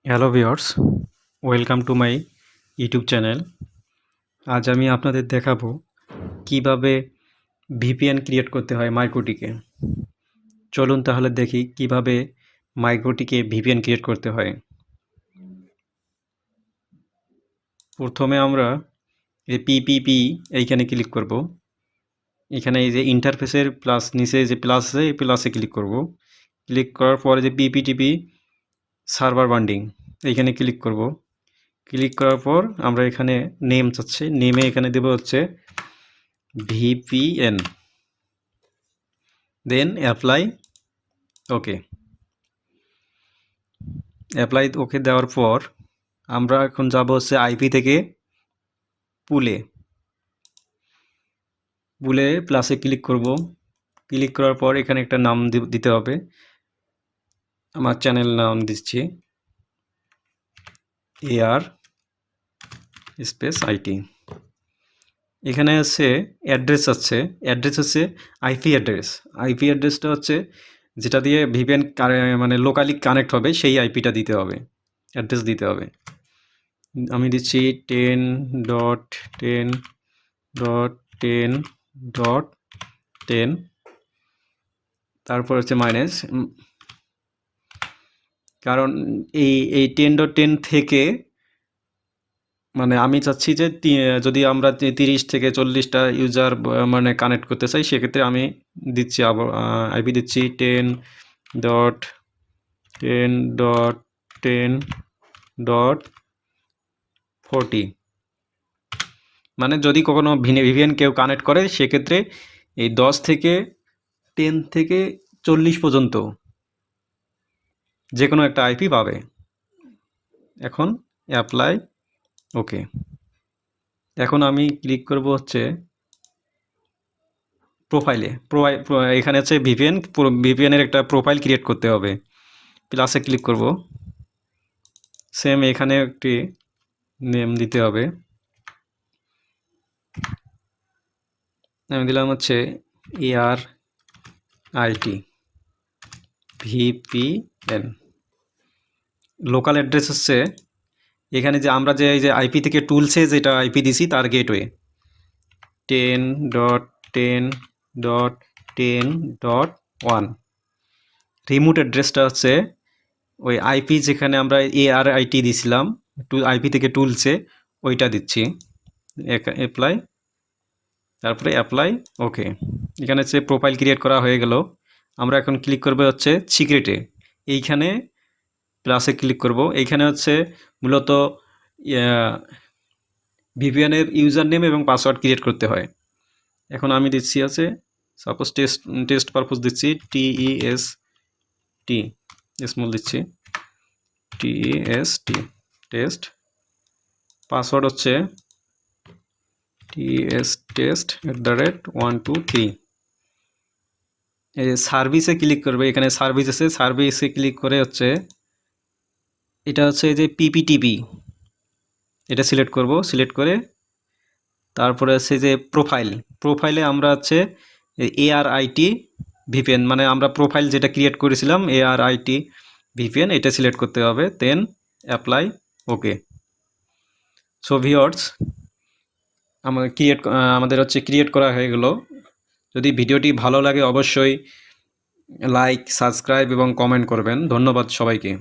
Hello viewers, welcome to my YouTube channel. আজ আমি আপনাদের দেখাবো কিভাবে ভিপিএন ক্রিয়েট করতে হয় মাইক্রোটিকে। চলুন তাহলে দেখি কিভাবে মাইক্রোটিকে ভিপিএন ক্রিয়েট করতে হয়। প্রথমে আমরা এই পিপিপি এইখানে ক্লিক করব। এখানে এই যে ইন্টারফেসের প্লাস নিচে যে প্লাস আছে এই প্লাসে ক্লিক করব। ক্লিক করার পরে যে পিপিটিপি সার্ভার বান্ডিং এইখানে ক্লিক করব। ক্লিক করার পর আমরা এখানে নেম চাচ্ছি, নেমে এখানে দেব হচ্ছে VPN, then apply okay. Apply okay দেওয়ার পর আমরা এখন যাব হচ্ছে আইপি থেকে পুলে প্লাসে ক্লিক করব। ক্লিক করার পর এখানে একটা নাম দিতে হবে। আমার চ্যানেল নাম দিচ্ছি AR স্পেস আইটি। এখানে আছে অ্যাড্রেস আছে, অ্যাড্রেস হচ্ছে আইপি অ্যাড্রেস। আইপি অ্যাড্রেসটা হচ্ছে যেটা দিয়ে ভিপিএন মানে লোকালি কানেক্ট হবে সেই আইপিটা দিতে হবে, অ্যাড্রেস দিতে হবে। আমি দিচ্ছি 10.10.10.10, তারপর হচ্ছে মাইনাস, কারণ এই 10.10 থেকে মানে আমি চাচ্ছি যে যদি আমরা 30 থেকে 40টা ইউজার মানে কানেক্ট করতে চাই, সেক্ষেত্রে আমি দিচ্ছি আবার আইপি দিচ্ছি 10.10.10.40। মানে যদি কখনো ভিপিএন কেউ কানেক্ট করে সেক্ষেত্রে এই 10 থেকে 10 থেকে 40 পর্যন্ত যে কোনো একটা আইপি পাবে। এখন অ্যাপ্লাই ওকে। এখন আমি ক্লিক করব হচ্ছে প্রোফাইলে। এখানে হচ্ছে ভিপিএনের একটা প্রোফাইল ক্রিয়েট করতে হবে। প্লাসে ক্লিক করব। সেম এখানে একটি নেম দিতে হবে। আমি দিলাম হচ্ছে AR IT VPN। Local address হচ্ছে এখানে যে আমরা যে এই যে আইপি থেকে টুলসে যেটা আইপি দিছি তার গেটওয়ে 10.10.10.1। রিমোট অ্যাড্রেসটা হচ্ছে ওই আইপি যেখানে আমরা ARIT দিছিলাম আইপি থেকে টুলসে ওইটা দিচ্ছি। অ্যাপ্লাই, তারপরে অ্যাপ্লাই ওকে। এখানে হচ্ছে প্রোফাইল ক্রিয়েট করা হয়ে গেল। আমরা এখন ক্লিক করবো হচ্ছে সিক্রেটে। এইখানে প্লাসে ক্লিক করব। এইখানে হচ্ছে মূলত ভিপিএনের ইউজার নেম এবং পাসওয়ার্ড ক্রিয়েট করতে হয়। এখন আমি দিচ্ছি আছে সাপোজ টেস্ট পারপোজ দিচ্ছি TEST স্মল দিচ্ছি TEST টেস্ট। পাসওয়ার্ড হচ্ছে TSTest@123। এই সার্ভিসে ক্লিক করবে, এখানে সার্ভিস আছে, সার্ভিসে ক্লিক করে হচ্ছে এটা হচ্ছে যে পিপিটিপি এটা সিলেক্ট করব। সিলেক্ট করে তারপরে হচ্ছে যে প্রোফাইলে আমরা হচ্ছে ARIT VPN মানে আমরা প্রোফাইল যেটা ক্রিয়েট করেছিলাম ARIT VPN এটা সিলেক্ট করতে হবে। Then apply okay. So viewers, আমাদের হচ্ছে ক্রিয়েট করা হয়ে গেল। যদি ভিডিওটি ভালো লাগে অবশ্যই লাইক, সাবস্ক্রাইব এবং কমেন্ট করবেন। ধন্যবাদ সবাইকে।